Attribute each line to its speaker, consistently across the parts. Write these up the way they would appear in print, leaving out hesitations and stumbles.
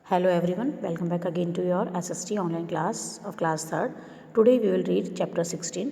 Speaker 1: Hello everyone, welcome back again to your SST online class of class 3rd. Today we will read chapter 16.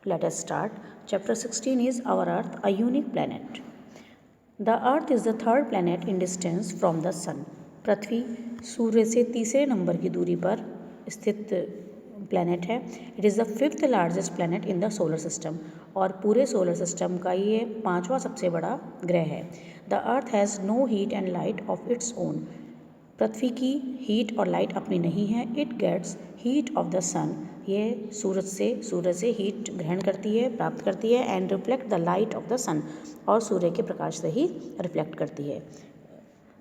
Speaker 1: Let us start. Chapter 16 is Our Earth, a unique planet. The Earth is the third planet in distance from the Sun. पृथ्वी सूर्य से तीसरे number की दूरी पर स्थित planet है. It is the fifth largest planet in the solar system और पूरे solar system का ये पांचवा सबसे बड़ा ग्रह है. The earth has no heat and light of its own. पृथ्वी की हीट और लाइट अपनी नहीं है. It gets heat of the sun. ये सूरज से हीट ग्रहण करती है, प्राप्त करती है. And reflect the light of the sun, और सूर्य के प्रकाश से ही रिफ्लेक्ट करती है.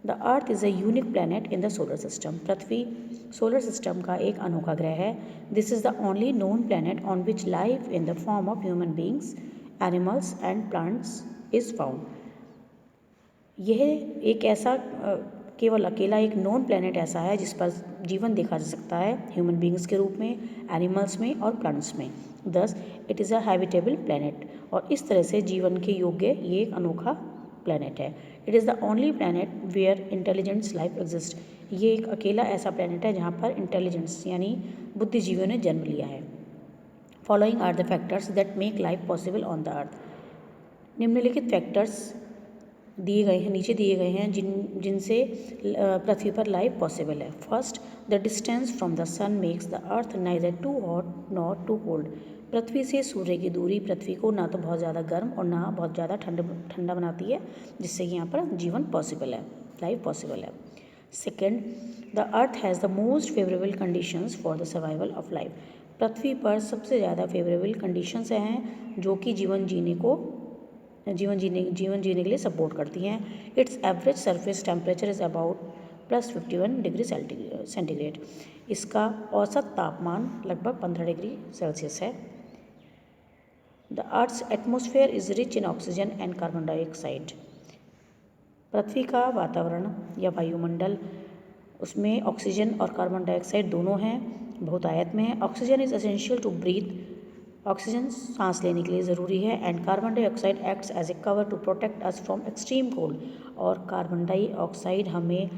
Speaker 1: The earth is a unique planet in the solar system. पृथ्वी सोलर सिस्टम का एक अनोखा ग्रह है. This is the only known planet on which life in the form of human beings, animals and plants is found. यह एक ऐसा केवल अकेला एक नॉन प्लैनेट ऐसा है जिस पर जीवन देखा जा सकता है, ह्यूमन बींग्स के रूप में, एनिमल्स में और प्लांट्स में. Thus it is a habitable planet, और इस तरह से जीवन के योग्य ये एक अनोखा प्लैनेट है. It is the only planet where intelligence life exist. ये एक अकेला ऐसा प्लैनेट है जहाँ पर इंटेलिजेंस यानी बुद्धिजीवियों ने जन्म लिया है. Following are the factors that make life possible on the earth. निम्नलिखित फैक्टर्स दिए गए हैं, नीचे दिए गए हैं जिनसे पृथ्वी पर लाइफ पॉसिबल है. First, the distance from the sun makes the earth neither too hot not too cold. पृथ्वी से सूर्य की दूरी पृथ्वी को ना तो बहुत ज़्यादा गर्म और ना बहुत ज़्यादा ठंडा बनाती है, जिससे कि यहाँ पर जीवन पॉसिबल है, लाइफ पॉसिबल है. Second, the earth has the most favourable conditions for the survival of life. पृथ्वी पर सबसे ज़्यादा फेवरेबल कंडीशंस हैं जो कि जीवन जीने के लिए सपोर्ट करती हैं. Its average surface temperature is about +51 degree centigrade. इसका औसत तापमान लगभग 15 डिग्री सेल्सियस है. The earth's atmosphere is rich in oxygen and carbon dioxide. पृथ्वी का वातावरण या वायुमंडल, उसमें ऑक्सीजन और कार्बन डाइऑक्साइड दोनों हैं, बहुतायत में है. Oxygen is essential to breathe. Oxygen सांस लेने के लिए ज़रूरी है. And carbon dioxide acts as a cover to protect us from extreme cold. और कार्बन डाइऑक्साइड हमें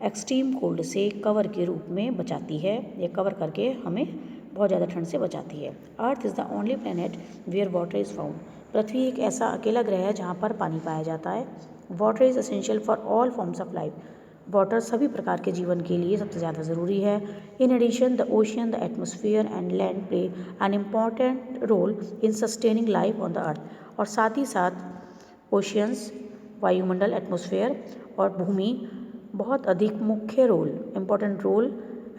Speaker 1: एक्सट्रीम कोल्ड से कवर के रूप में बचाती है, या कवर करके हमें बहुत ज़्यादा ठंड से बचाती है. Earth is the only planet where water is found. पृथ्वी एक ऐसा अकेला ग्रह है जहाँ पर पानी पाया जाता है. Water is essential for all forms of life. Water सभी प्रकार के जीवन के लिए सबसे ज़्यादा ज़रूरी है. In addition the ocean, the atmosphere and land play an important role in sustaining life on the earth. और साथ ही साथ ओशियंस, वायुमंडल, एटमॉस्फेयर और भूमि बहुत अधिक मुख्य रोल, इम्पॉर्टेंट रोल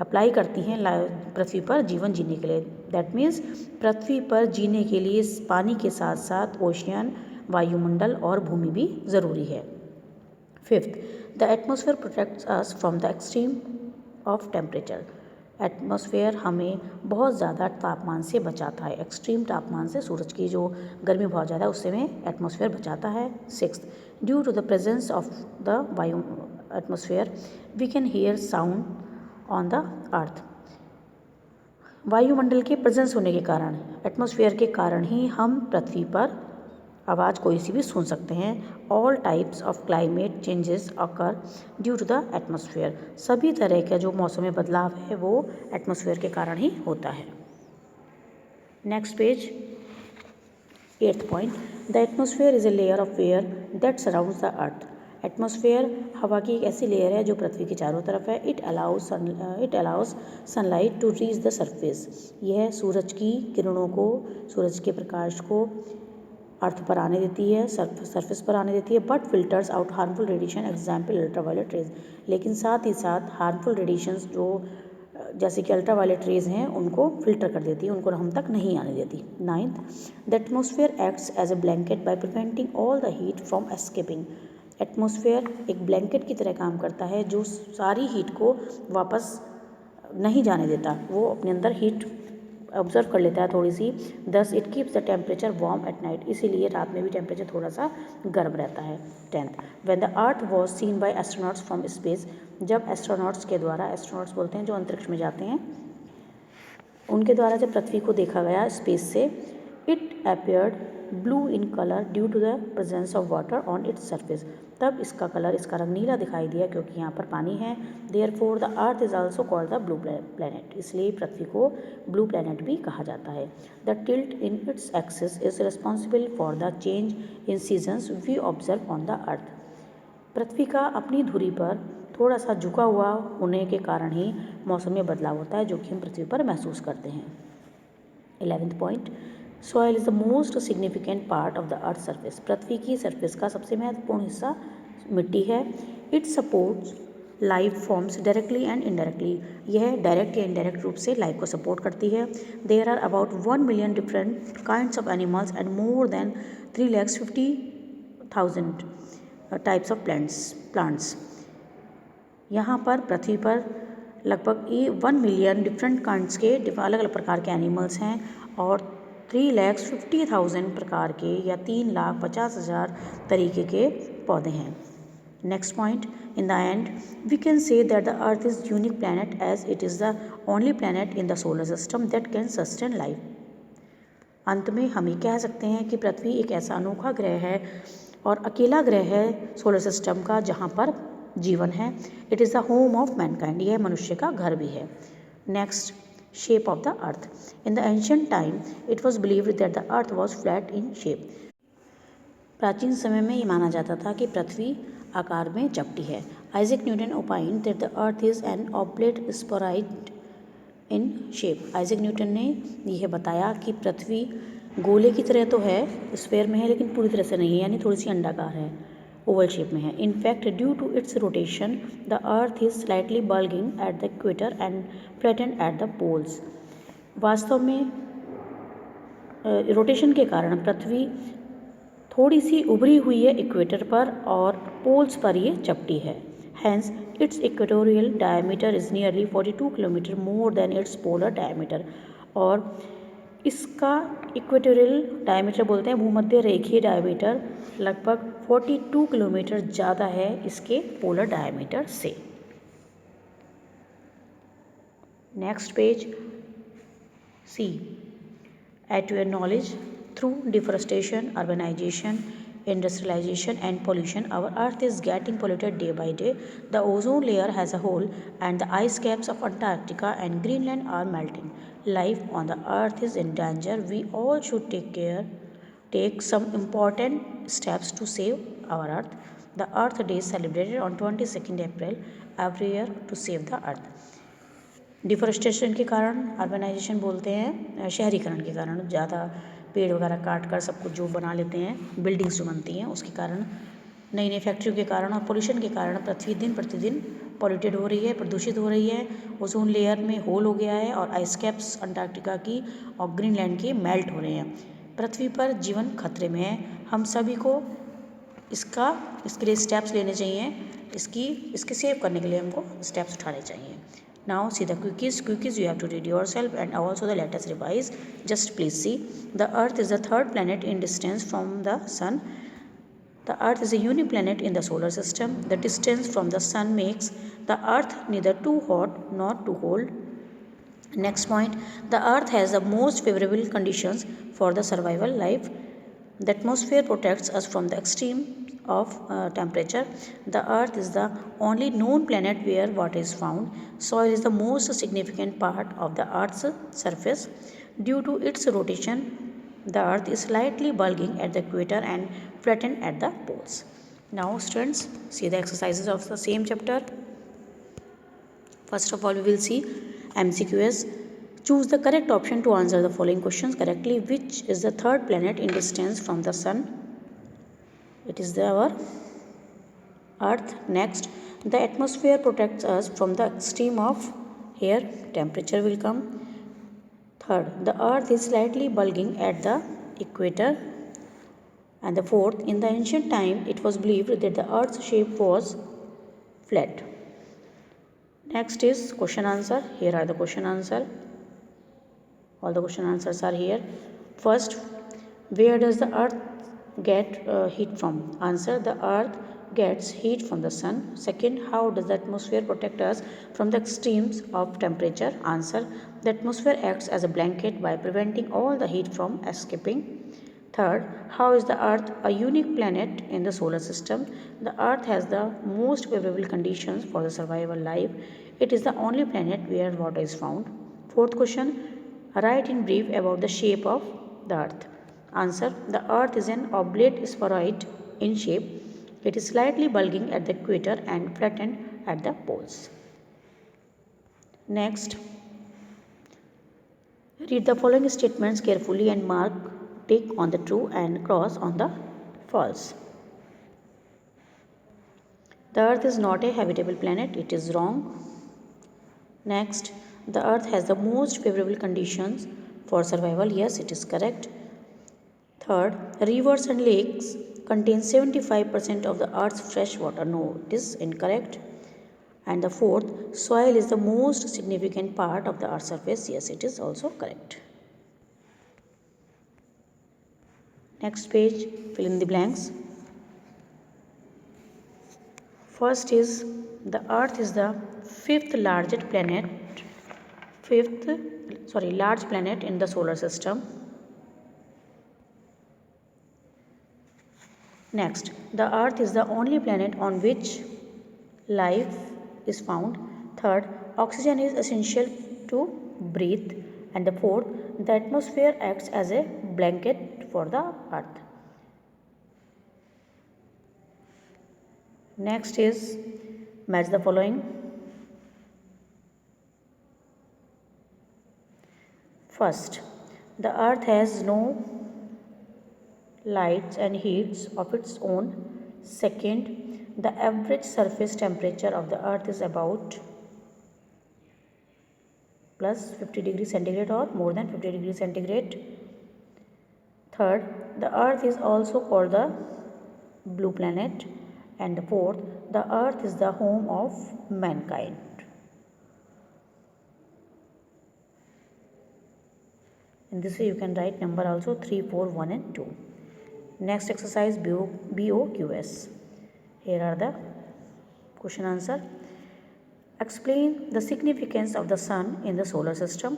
Speaker 1: अप्लाई करती हैं पृथ्वी पर जीवन जीने के लिए. दैट मीन्स पृथ्वी पर जीने के लिए पानी के साथ साथ ओशियन, वायुमंडल और भूमि भी ज़रूरी है. Fifth, the atmosphere protects us from the extreme of temperature. Atmosphere हमें बहुत ज़्यादा तापमान से बचाता है. एक्सट्रीम तापमान से, सूरज की जो गर्मी बहुत ज़्यादा है उससे में एटमॉस्फेयर बचाता है. Sixth, due to the presence of the vayu atmosphere we can hear sound on the earth. वायुमंडल के प्रेजेंस होने के कारण, एटमॉस्फेयर के कारण ही हम पृथ्वी पर आवाज़ कोई सी भी सुन सकते हैं. All types of climate changes occur due to the atmosphere. सभी तरह का जो मौसम में बदलाव है वो एटमॉस्फेयर के कारण ही होता है. Next page, 8th point. The atmosphere is a layer of air that surrounds the earth. Atmosphere हवा की एक ऐसी लेयर है जो पृथ्वी के चारों तरफ है. It allows sunlight to reach the surface. यह सूरज की किरणों को, सूरज के प्रकाश को अर्थ पर आने देती है, सरफेस पर आने देती है. But filters out harmful radiation, example ultraviolet rays. लेकिन साथ ही साथ हार्मफुल रेडिएशंस जो जैसे कि अल्ट्रावायलेट रेज हैं उनको फिल्टर कर देती है, उनको हम तक नहीं आने देती. 9th, the atmosphere acts as a blanket by preventing all the heat from escaping. Atmosphere एक ब्लैंकेट की तरह काम करता है जो सारी हीट को वापस नहीं जाने देता, वो अपने अंदर हीट ऑब्जर्व कर लेता है थोड़ी सी. Thus it keeps the temperature warm at night. इसीलिए रात में भी टेम्परेचर थोड़ा सा गर्म रहता है. 10th, when the earth was seen by astronauts from space. जब एस्ट्रोनॉट्स के द्वारा, एस्ट्रोनॉट्स बोलते हैं जो अंतरिक्ष में जाते हैं, उनके द्वारा जब पृथ्वी को देखा गया स्पेस से, it appeared blue in colour due to the presence of water on its surface. तब इसका कलर, इसका रंग नीला दिखाई दिया क्योंकि यहाँ पर पानी है। Therefore the earth is also called the blue planet, इसलिए पृथ्वी को ब्लू प्लैनेट भी कहा जाता है। The tilt in its axis is responsible for the change in seasons we observe on the earth. पृथ्वी का अपनी धुरी पर थोड़ा सा झुका हुआ होने के कारण ही मौसम में बदलाव होता है, जो कि हम पृथ्वी पर महसूस करते हैं। 11th point, soil is the most significant part of the earth surface. पृथ्वी की सरफेस का सबसे महत्वपूर्ण हिस्सा मिट्टी है। It supports life forms directly and indirectly, यह डायरेक्ट या इनडायरेक्ट रूप से लाइफ को सपोर्ट करती है। There are about 1 million different kinds of animals and more than 3,50,000 types of plants. यहाँ पर पृथ्वी पर लगभग 1 मिलियन डिफरेंट काइंड्स के अलग अलग प्रकार के एनिमल्स हैं और 3,50,000 प्रकार के या 3,50,000 तरीके के पौधे हैं। Next point, in the end we can say that the earth is unique planet as it is the only planet in the solar system that can sustain life. अंत में हम ये कह सकते हैं कि पृथ्वी एक ऐसा अनोखा ग्रह है और अकेला ग्रह है सोलर सिस्टम का जहाँ पर जीवन है। It is the home of Mankind, यह मनुष्य का घर भी है। Next, shape of the earth. In the ancient time it was believed that the earth was flat in shape. प्राचीन समय में ये माना जाता था कि पृथ्वी आकार में चपटी है। Isaac Newton ओपाइंड that the earth is an oblate spheroid in shape. Isaac Newton ने यह बताया कि पृथ्वी गोले की तरह तो है, स्फेयर में है, लेकिन पूरी तरह से नहीं है, यानी थोड़ी सी अंडाकार है, ओवल शेप में है। In fact due to its rotation the earth is slightly bulging at the equator and flattened at the poles. वास्तव में रोटेशन के कारण पृथ्वी थोड़ी सी उभरी हुई है इक्वेटर पर और पोल्स पर ये चपटी है। Hence its equatorial diameter is nearly 42 kilometre more than its polar diameter. और इसका इक्वेटोरियल डायमीटर बोलते हैं, भूमध्य रेखीय डायमीटर लगभग 42 किलोमीटर ज़्यादा है इसके पोलर डायमीटर से। Next page, see, at your knowledge through deforestation, urbanization, industrialization and pollution, our earth is getting polluted day by day. The ozone layer has a hole and the ice caps of Antarctica and Greenland are melting. Life on the earth is in danger. We all should take some important steps to save our earth. The Earth Day is celebrated on 22nd April every year to save the earth. Deforestation के कारण, urbanisation बोलते हैं शहरीकरण के कारण, ज़्यादा पेड़ वगैरह काट कर सब कुछ जो बना लेते हैं, बिल्डिंग्स जो बनती हैं उसके कारण, नई नई फैक्ट्रियों के कारण और पोल्यूशन के कारण पृथ्वी दिन प्रतिदिन पॉल्यूटेड हो रही है, प्रदूषित हो रही है। ओजोन लेयर में होल हो गया है और आइस कैप्स अंटार्कटिका की और ग्रीनलैंड के मेल्ट हो रहे हैं। पृथ्वी पर जीवन खतरे में है। हम सभी को इसके लिए स्टेप्स लेने चाहिए, इसके सेव करने के लिए हमको स्टेप्स उठाने चाहिए। Now see the quickies you have to read yourself and also the let us revise. Just please see, the earth is the third planet in distance from the sun. The earth is a unique planet in the solar system. The distance from the sun makes the earth neither too hot nor too cold. Next point, the earth has the most favorable conditions for the survival life. The atmosphere protects us from the extreme of temperature. The earth is the only known planet where water is found. Soil is the most significant part of the earth's surface. Due to its rotation, the earth is slightly bulging at the equator and flattened at the poles. Now students, see the exercises of the same chapter. First of all, we will see MCQs. Choose the correct option to answer the following questions correctly. Which is the third planet in distance from the sun? It is our earth. Next, the atmosphere protects us from the extreme of air temperature will come. Third, the earth is slightly bulging at the equator. And the fourth, in the ancient time it was believed that the earth's shape was flat. Next is question answer. Here are the question answer. All the question answers are here. First, where does the earth get heat from? Answer, the earth gets heat from the sun. Second, how does the atmosphere protect us from the extremes of temperature? Answer, the atmosphere acts as a blanket by preventing all the heat from escaping. Third, how is the Earth a unique planet in the solar system? The Earth has the most favorable conditions for the survival life. It is the only planet where water is found. Fourth question, write in brief about the shape of the Earth. Answer, the Earth is an oblate spheroid in shape. It is slightly bulging at the equator and flattened at the poles. Next, read the following statements carefully and mark tick on the true and cross on the false. The Earth is not a habitable planet. It is wrong. Next, the Earth has the most favorable conditions for survival. Yes, it is correct. Third, rivers and lakes contain 75% of the Earth's fresh water. No, it is incorrect. And the fourth, soil is the most significant part of the Earth's surface. Yes, it is also correct. Next page, fill in the blanks. First is the Earth is the large planet in the solar system. Next, the Earth is the only planet on which life is found. Third, oxygen is essential to breathe. And the fourth, the atmosphere acts as a blanket for the Earth. Next is match the following. First, the Earth has no lights and heats of its own. Second, the average surface temperature of the Earth is about plus 50 degrees centigrade or more than 50 degrees centigrade. Third, the Earth is also called the blue planet. And fourth, the Earth is the home of mankind. In this way you can write number also 3, 4, 1 and 2. Next exercise, BOQS. Here are the question answer. Explain the significance of the sun in the solar system.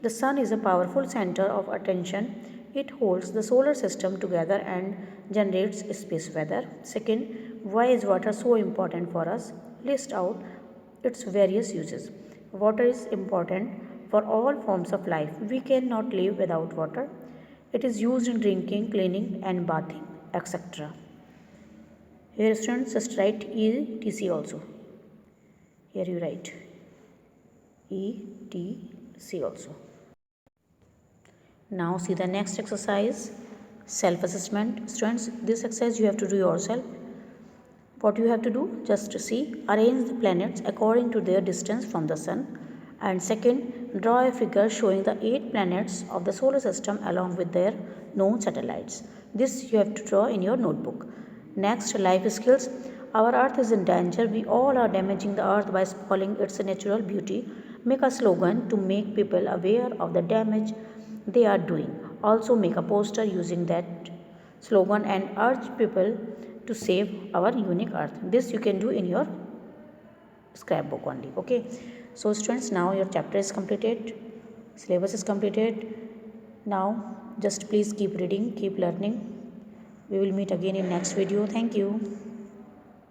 Speaker 1: The sun is a powerful center of attention. It holds the solar system together and generates space weather. Second, why is water so important for us? List out its various uses. Water is important for all forms of life. We cannot live without water. It is used in drinking, cleaning and bathing, etc. Here students just write ETC also. Here you write ETC also. Now see the next exercise, self-assessment. Students, this exercise you have to do yourself. What you have to do? Just see, arrange the planets according to their distance from the sun. And second, draw a figure showing the 8 planets of the solar system along with their known satellites. This you have to draw in your notebook. Next, life skills. Our earth is in danger. We all are damaging the earth by spoiling its natural beauty. Make a slogan to make people aware of the damage they are doing. Also make a poster using that slogan and urge people to save our unique earth. This you can do in your scrapbook only. Okay. So students, now your chapter is completed. Syllabus is completed. Now just please keep reading, keep learning. We will meet again in next video. Thank you.